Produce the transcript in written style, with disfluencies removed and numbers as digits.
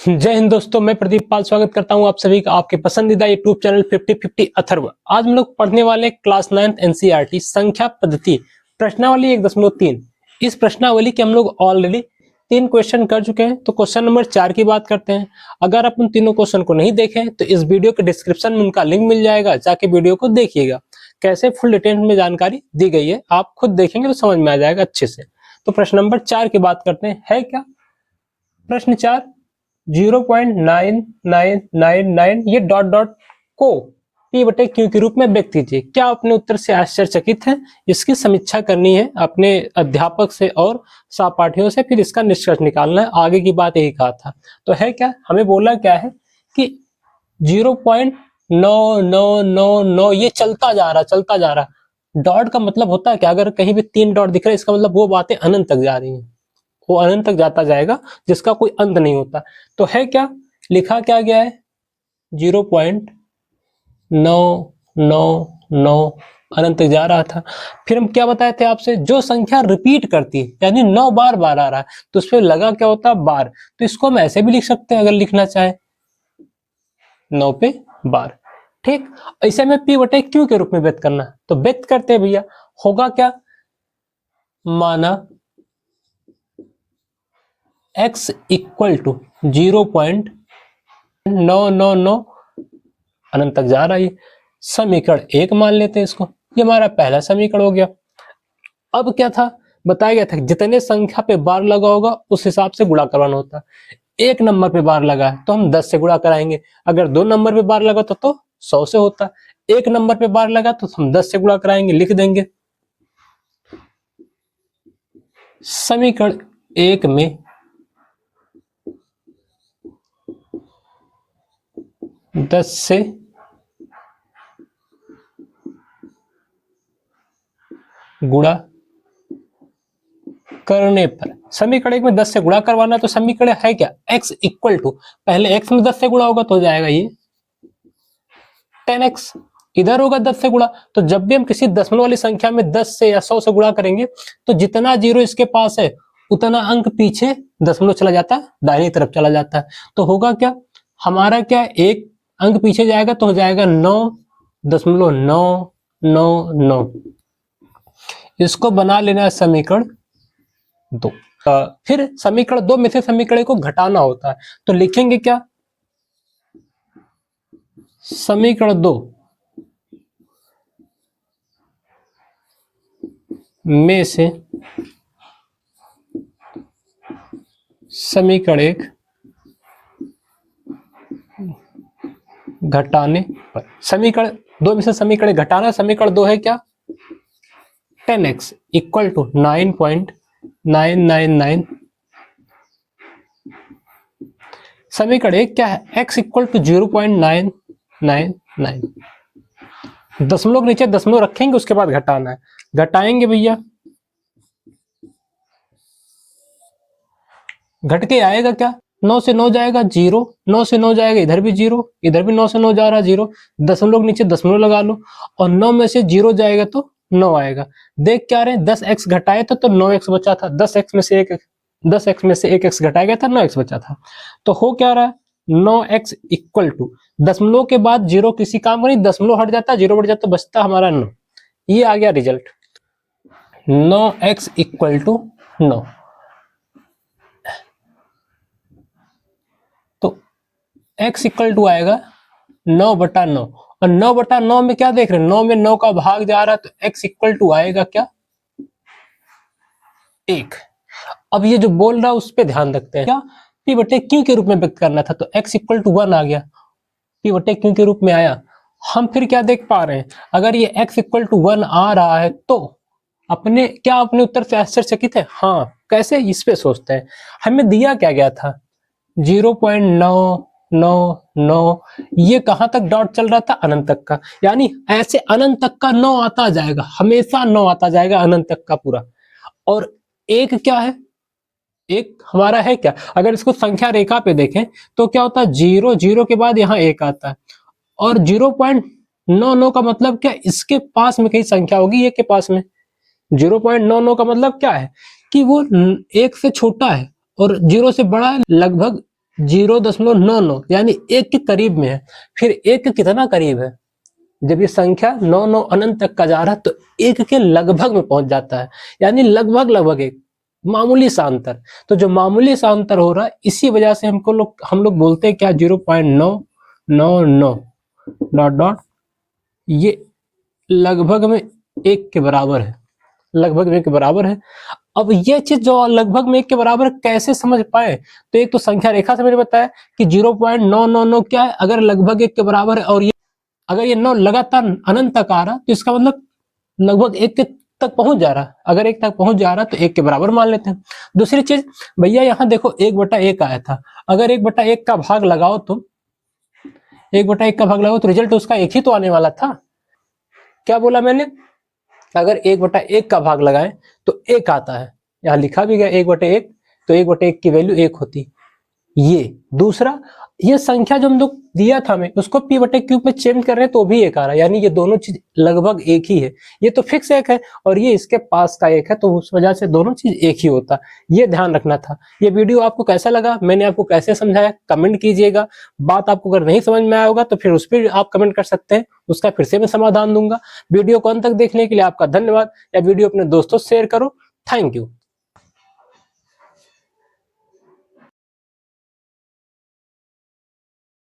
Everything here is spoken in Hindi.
जय हिंद दोस्तों, मैं प्रदीप पाल स्वागत करता हूं आप सभी का आपके पसंदीदा यूट्यूब चैनल 50-50 अथर्व। आज हम लोग पढ़ने वाले क्लास 9th एनसीईआरटी संख्या पद्धति प्रश्नावली 1.3। इस प्रश्नावली के हम लोग ऑलरेडी 3 क्वेश्चन कर चुके हैं। तो क्वेश्चन नंबर 4 की बात करते हैं। अगर आप उन तीनों क्वेश्चन को नहीं देखें तो इस वीडियो के डिस्क्रिप्शन में उनका लिंक मिल जाएगा, जाके वीडियो को देखिएगा। कैसे फुल डिटेल में जानकारी दी गई है आप खुद देखेंगे तो समझ में आ जाएगा अच्छे से। तो प्रश्न नंबर 4 की बात करते हैं। है क्या प्रश्न 4? 0.9999 ये डॉट डॉट को P/Q के रूप में व्यक्त कीजिए। क्या अपने उत्तर से आश्चर्यचकित हैं? इसकी समीक्षा करनी है अपने अध्यापक से और सहपाठियों से, फिर इसका निष्कर्ष निकालना है। आगे की बात यही कहा था। तो है क्या, हमें बोला क्या है कि 0.9999 ये चलता जा रहा। डॉट का मतलब होता है क्या? अगर कहीं भी 3 डॉट दिख रहे हैं इसका मतलब वो बातें अनंत तक जा रही हैं, वो अनंत तक जाता जाएगा जिसका कोई अंत नहीं होता। तो है क्या, लिखा क्या गया है 0.999 अनंत तक जा रहा था। फिर हम क्या बताए थे आपसे, जो संख्या रिपीट करती है यानी 9 बार बार आ रहा है तो उस पर लगा क्या होता है, बार। तो इसको हम ऐसे भी लिख सकते हैं अगर लिखना चाहे, 9 पे बार। ठीक, ऐसे में P/Q के रूप में व्यक्त करना। तो व्यक्त करते हैं भैया, होगा क्या, माना x इक्वल टू 0.999 अनंत तक जा रहा है। समीकरण 1 मान लेते हैं इसको। ये हमारा पहला समीकरण हो गया। अब क्या था, बताया गया था जितने संख्या पे बार लगा होगा उस हिसाब से गुणा करवाना होता है। 1 नंबर पे बार लगा है तो हम 10 से गुणा कराएंगे। अगर 2 नंबर पे बार लगा तो 100 से होता। 1 नंबर पे बार लगा तो हम 10 से गुणा कराएंगे, लिख देंगे। समीकरण 1 में 10 से गुणा करने पर, समीकरण 1 में 10 से गुणा करवाना। तो समीकरण है क्या, x इक्वल टू, पहले x में 10 से गुणा होगा तो हो जाएगा ये 10x, इधर होगा 10 से गुणा। तो जब भी हम किसी दशमलव वाली संख्या में 10 से या 100 से गुणा करेंगे तो जितना जीरो इसके पास है उतना अंक पीछे दशमलव चला जाता है, दाहिनी तरफ चला जाता है। तो होगा क्या, हमारा क्या, एक अंक पीछे जाएगा तो हो जाएगा 9.999। इसको बना लेना है समीकरण 2। फिर समीकरण 2 में से समीकरण को घटाना होता है। तो लिखेंगे क्या, समीकरण 2 में से समीकरण 1 घटाने पर, समीकरण 2 में से समीकरण घटाना। समीकरण 2 है क्या, 10x इक्वल टू 9.999। समीकरण 1 क्या है, x इक्वल टू 0.999। दशमलव के नीचे दशमलव रखेंगे, उसके बाद घटाना है। घटाएंगे भैया, घट के आएगा क्या, 9 से 9 जाएगा 0, 9 से 9 जाएगा इधर भी 0, इधर भी 9 से 9 जा रहा 0, दशमलव के नीचे दशमलव लगा लो और 9 में से 0 जाएगा तो 9 आएगा। देख क्या रहे, 10x घटाए थे तो 9x बचा था। 10x में से 1x घटाया गया था, 9x बचा था। तो हो क्या रहा है, 9x इक्वल टू, दशमलव के बाद 0 किसी काम का नहीं, दशमलव हट जाता, 0 हट जाता, बचता हमारा 9। ये आ गया result, 9x equal to 9। x equal to आएगा 9/9 और 9/9 में क्या देख रहे हैं, 9 में 9 का भाग जा रहा है तो x इक्वल टू आएगा क्या, 1। अब ये जो बोल रहा है उस पर ध्यान रखते हैं। क्या, P/Q के रूप में व्यक्त करना था तो x इक्वल टू 1 आ गया, P/Q के रूप में आया। हम फिर क्या देख पा रहे हैं, अगर ये x इक्वल टू 1 आ रहा है तो अपने उत्तर से आश्चर्यचकित है। हाँ, कैसे, इस पे सोचते हैं। हमें दिया क्या गया था, 0.999, ये कहां तक डॉट चल रहा था, अनंत तक का। यानी ऐसे अनंत तक का 9 आता जाएगा, हमेशा 9 आता जाएगा अनंत तक का पूरा। और एक क्या है, एक हमारा है क्या, अगर इसको संख्या रेखा पे देखें तो क्या होता है, 0 के बाद यहाँ 1 आता है। और 0.99 का मतलब क्या, इसके पास में कहीं संख्या होगी, ये के पास में। 0.99 का मतलब क्या है कि वो 1 से छोटा है और 0 से बड़ा है लगभग 0.99 यानी 1 के करीब में है। फिर 1 के कितना करीब है? जब ये संख्या 9 अनंत तक का जा रहा है तो 1 के लगभग में पहुंच जाता है, यानी लगभग एक मामूली सा अंतर। तो जो मामूली सा अंतर हो रहा है, इसी वजह से हम लोग बोलते हैं क्या, 0.999 डॉट डॉट ये लगभग में 1 के बराबर है, लगभग में 1 के बराबर है। अब ये चीज जो लगभग में 1 के बराबर कैसे समझ पाए, तो एक तो संख्या रेखा से मैंने बताया कि 0.999 क्या है, अगर लगभग 1 के बराबर है और ये अगर ये 9 लगातार अनंत तक आ रहा तो इसका मतलब लगभग 1 तक पहुंच जा रहा। अगर 1 तक पहुंच जा रहा तो 1 के बराबर मान लेते हैं। दूसरी चीज भैया यहाँ देखो 1/1 आया था, अगर 1/1 का भाग लगाओ तो 1/1 का भाग लगाओ तो रिजल्ट उसका 1 ही तो आने वाला था। क्या बोला मैंने? अगर 1/1 का भाग लगाएं तो 1 आता है, यहाँ लिखा भी गया 1/1, तो 1/1 की वैल्यू 1 होती। ये दूसरा, ये संख्या जो हम लोग दिया था हमें उसको p/q में चेंज कर रहे हैं तो भी 1 आ रहा है, यानी ये दोनों चीज लगभग एक ही है। ये तो फिक्स 1 है और ये इसके पास का 1 है, तो उस वजह से दोनों चीज एक ही होता। ये ध्यान रखना था। ये वीडियो आपको कैसा लगा, मैंने आपको कैसे समझाया, कमेंट कीजिएगा। बात आपको अगर नहीं समझ में आया होगा तो फिर उस पर आप कमेंट कर सकते हैं, उसका फिर से मैं समाधान दूंगा। वीडियो को अंत तक देखने के लिए आपका धन्यवाद। या वीडियो अपने दोस्तों से शेयर करो। Thank you.